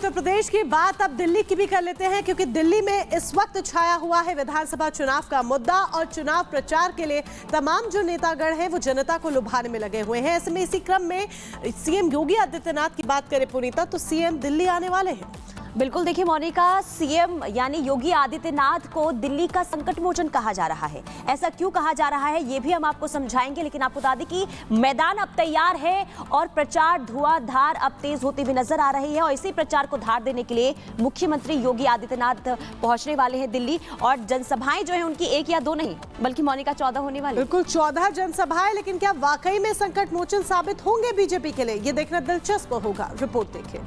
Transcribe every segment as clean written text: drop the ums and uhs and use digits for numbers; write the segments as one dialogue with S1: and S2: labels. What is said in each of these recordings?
S1: उत्तर प्रदेश की बात अब दिल्ली की भी कर लेते हैं, क्योंकि दिल्ली में इस वक्त छाया हुआ है विधानसभा चुनाव का मुद्दा और चुनाव प्रचार के लिए तमाम जो नेतागण हैं वो जनता को लुभाने में लगे हुए हैं। ऐसे में इसी क्रम में सीएम योगी आदित्यनाथ की बात करें पुनीता, तो सीएम दिल्ली आने वाले हैं।
S2: बिल्कुल, देखिए मोनिका, सीएम यानी योगी आदित्यनाथ को दिल्ली का संकट मोचन कहा जा रहा है। ऐसा क्यों कहा जा रहा है ये भी हम आपको समझाएंगे, लेकिन आपको बता दें कि मैदान अब तैयार है और प्रचार धुआंधार अब तेज होती हुई नजर आ रही है। और इसी प्रचार को धार देने के लिए मुख्यमंत्री योगी आदित्यनाथ पहुंचने वाले हैं दिल्ली। और जनसभाएं जो है उनकी 1 या 2 नहीं, बल्कि मोनिका 14 होने वाली।
S1: बिल्कुल 14 जनसभाएं, लेकिन क्या वाकई में संकट मोचन साबित होंगे बीजेपी के लिए, ये देखना दिलचस्प होगा। रिपोर्ट देखिए।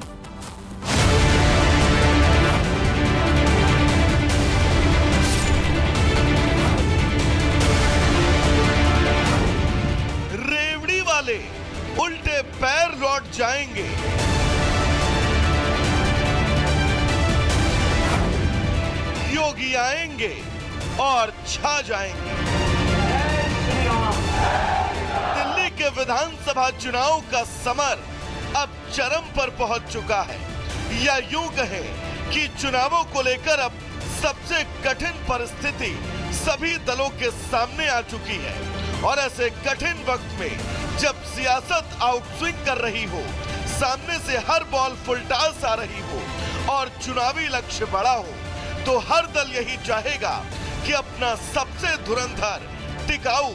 S3: उल्टे पैर लौट जाएंगे। योगी आएंगे और छा जाएंगे। दिल्ली के विधानसभा चुनाव का समर अब चरम पर पहुंच चुका है, या यूं कहें कि चुनावों को लेकर अब सबसे कठिन परिस्थिति सभी दलों के सामने आ चुकी है। और ऐसे कठिन वक्त में जब सियासत आउटस्विंग कर रही हो, सामने से हर बॉल फुल टॉस आ रही हो और चुनावी लक्ष्य बड़ा हो, तो हर दल यही चाहेगा कि अपना सबसे धुरंधर, टिकाऊ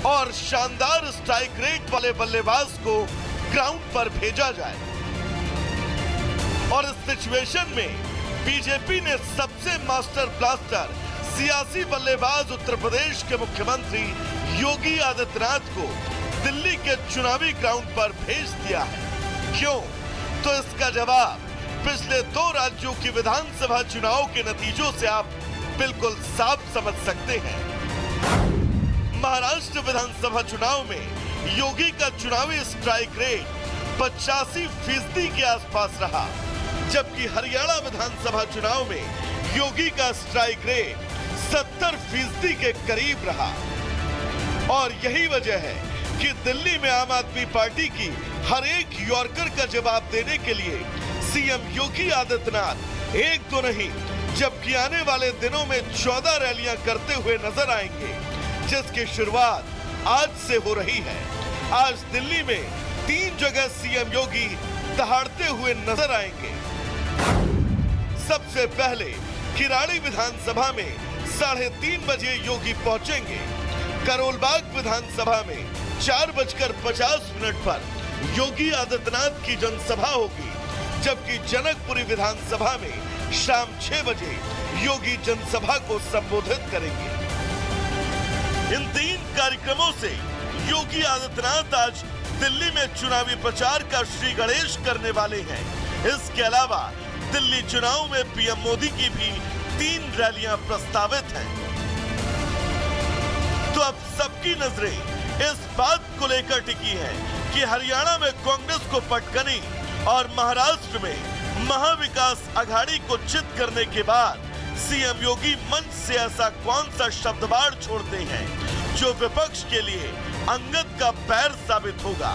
S3: और शानदार स्ट्राइक रेट वाले बल्लेबाज को ग्राउंड पर भेजा जाए। और इस सिचुएशन में बीजेपी ने सबसे मास्टर ब्लास्टर सियासी बल्लेबाज उत्तर प्रदेश के मुख्यमंत्री योगी आदित्यनाथ को दिल्ली के चुनावी ग्राउंड पर भेज दिया है। क्यों? तो इसका जवाब पिछले 2 राज्यों की विधानसभा चुनाव के नतीजों से आप बिल्कुल साफ समझ सकते हैं। महाराष्ट्र विधानसभा चुनाव में योगी का चुनावी स्ट्राइक रेट 85% के आसपास रहा, जबकि हरियाणा विधानसभा चुनाव में योगी का स्ट्राइक रेट 70% के करीब रहा। और यही वजह है कि दिल्ली में आम आदमी पार्टी की हर एक यॉर्कर का जवाब देने के लिए सीएम योगी आदित्यनाथ 1-2 नहीं, जबकि आने वाले दिनों में 14 रैलियां करते हुए नजर आएंगे, जिसकी शुरुआत आज से हो रही है। आज दिल्ली में 3 जगह सीएम योगी दहाड़ते हुए नजर आएंगे। सबसे पहले किराड़ी विधानसभा में 3:30 बजे योगी पहुंचेंगे। करोलबाग विधानसभा में 4:50 पर योगी आदित्यनाथ की जनसभा होगी, जबकि जनकपुरी विधानसभा में शाम 6 बजे योगी जनसभा को संबोधित करेंगे। इन 3 कार्यक्रमों से योगी आदित्यनाथ आज दिल्ली में चुनावी प्रचार का श्री गणेश करने वाले हैं। इसके अलावा दिल्ली चुनाव में पीएम मोदी की भी 3 रैलियां प्रस्तावित हैं। तो अब सबकी नजरें इस बात को लेकर टिकी है कि हरियाणा में कांग्रेस को पटकनी और महाराष्ट्र में महाविकास आघाड़ी को चित करने के बाद सीएम योगी मंच से ऐसा कौन सा शब्दबाड़ छोड़ते हैं जो विपक्ष के लिए अंगद का पैर साबित होगा।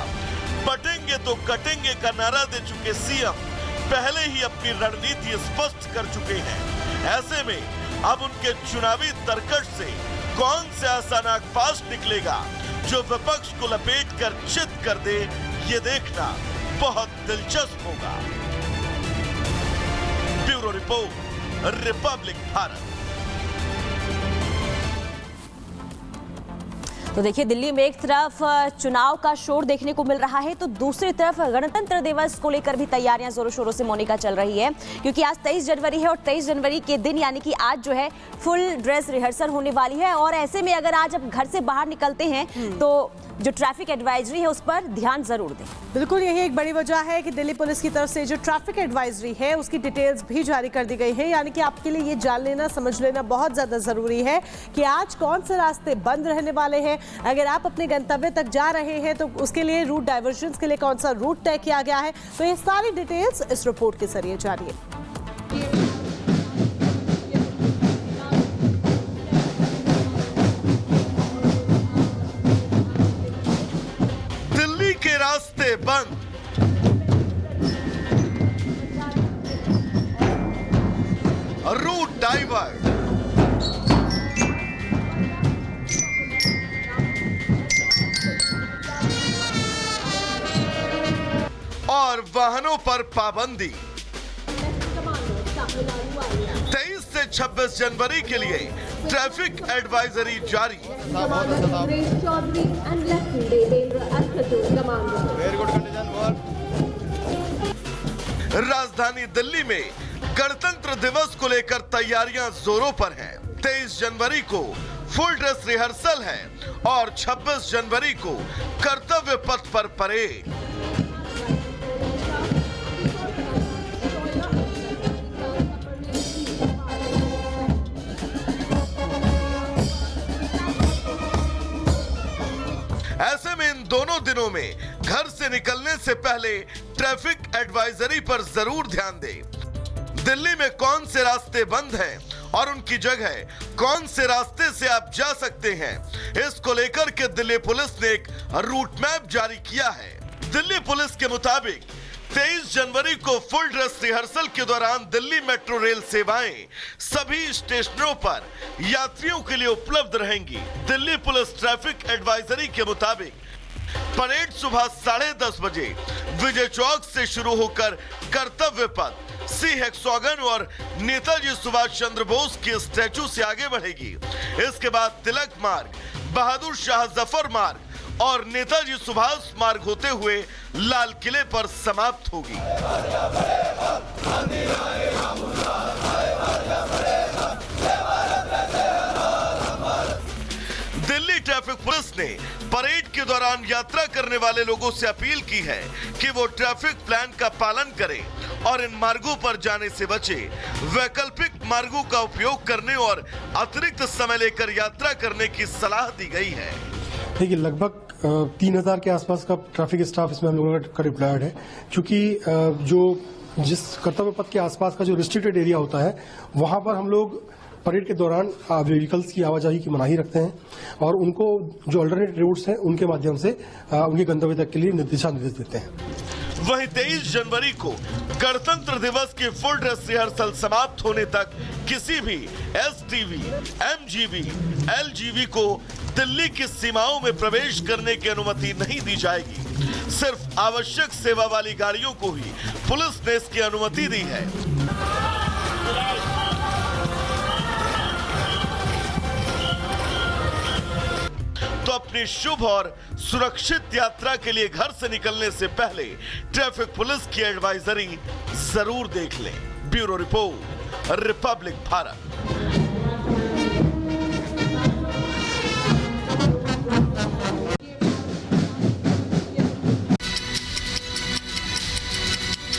S3: बटेंगे तो कटेंगे का नारा दे चुके सीएम पहले ही अपनी रणनीति स्पष्ट कर चुके हैं। ऐसे में अब उनके चुनावी तरकश से कौन सा ऐसा नागपाश निकलेगा जो विपक्ष को लपेट कर चित कर दे, ये देखना बहुत दिलचस्प होगा। Bureau report, Republic Bharat.
S2: तो देखिए, दिल्ली में एक तरफ चुनाव का शोर देखने को मिल रहा है, तो दूसरी तरफ गणतंत्र दिवस को लेकर भी तैयारियां जोरों शोरों से मोनिका चल रही है, क्योंकि आज 23 जनवरी है और 23 जनवरी के दिन यानी कि आज जो है फुल ड्रेस रिहर्सल होने वाली है। और ऐसे में अगर आज आप घर से बाहर निकलते हैं तो जो ट्रैफिक एडवाइजरी है उस पर ध्यान जरूर दें।
S1: बिल्कुल, यही एक बड़ी वजह है कि दिल्ली पुलिस की तरफ से जो ट्रैफिक एडवाइजरी है उसकी डिटेल्स भी जारी कर दी गई है। यानी कि आपके लिए ये जान लेना, समझ लेना बहुत ज्यादा जरूरी है कि आज कौन से रास्ते बंद रहने वाले हैं। अगर आप अपने गंतव्य तक जा रहे हैं तो उसके लिए रूट डाइवर्जन के लिए कौन सा रूट तय किया गया है, तो ये सारी डिटेल्स इस रिपोर्ट के जरिए जानिए।
S3: दिल्ली के रास्ते बंद, रूट डाइवर्ट। और वाहनों पर पाबंदी। 23 से 26 जनवरी के लिए ट्रैफिक एडवाइजरी जारी। राजधानी दिल्ली में गणतंत्र दिवस को लेकर तैयारियां जोरों पर हैं। 23 जनवरी को फुल ड्रेस रिहर्सल है और 26 जनवरी को कर्तव्य पथ पर परेड। ऐसे में इन दोनों दिनों में घर से निकलने से पहले ट्रैफिक एडवाइजरी पर जरूर ध्यान दें। दिल्ली में कौन से रास्ते बंद हैं और उनकी जगह कौन से रास्ते से आप जा सकते हैं, इसको लेकर के दिल्ली पुलिस ने एक रूट मैप जारी किया है। दिल्ली पुलिस के मुताबिक 23 जनवरी को फुल ड्रेस रिहर्सल के दौरान दिल्ली मेट्रो रेल सेवाएं सभी स्टेशनों पर यात्रियों के लिए उपलब्ध रहेंगी। दिल्ली पुलिस ट्रैफिक एडवाइजरी के मुताबिक परेड सुबह 10:30 बजे विजय चौक से शुरू होकर कर्तव्य पथ, सी हेक्सागन और नेताजी सुभाष चंद्र बोस के स्टैचू से आगे बढ़ेगी। इसके बाद तिलक मार्ग, बहादुर शाह जफर मार्ग और नेताजी सुभाष मार्ग होते हुए लाल किले पर समाप्त होगी। दिल्ली ट्रैफिक पुलिस ने परेड के दौरान यात्रा करने वाले लोगों से अपील की है कि वो ट्रैफिक प्लान का पालन करें और इन मार्गों पर जाने से बचे। वैकल्पिक मार्गों का उपयोग करने और अतिरिक्त समय लेकर यात्रा करने की सलाह दी गई है।
S4: देखिए, लगभग 3000 के आसपास का ट्रैफिक स्टाफ इसमें हम लोगों का डिप्लॉयड है, क्योंकि जिस कर्तव्य पथ के आसपास का जो रिस्ट्रिक्टेड एरिया होता है वहां पर हम लोग परेड के दौरान व्हीकल्स की आवाजाही की मनाही रखते हैं और उनको जो अल्टरनेट रूट्स हैं उनके माध्यम से उनके गंतव्य तक के लिए दिशा निर्देश देते हैं।
S3: वहीं 23 जनवरी को गणतंत्र दिवस की फुल ड्रेस रिहर्सल समाप्त होने तक किसी भी एसटीवी, एमजीवी, एलजीवी को दिल्ली की सीमाओं में प्रवेश करने की अनुमति नहीं दी जाएगी। सिर्फ आवश्यक सेवा वाली गाड़ियों को ही पुलिस ने इसकी अनुमति दी है। तो अपनी शुभ और सुरक्षित यात्रा के लिए घर से निकलने से पहले ट्रैफिक पुलिस की एडवाइजरी जरूर देख लें। Bureau report, Republic Bharat.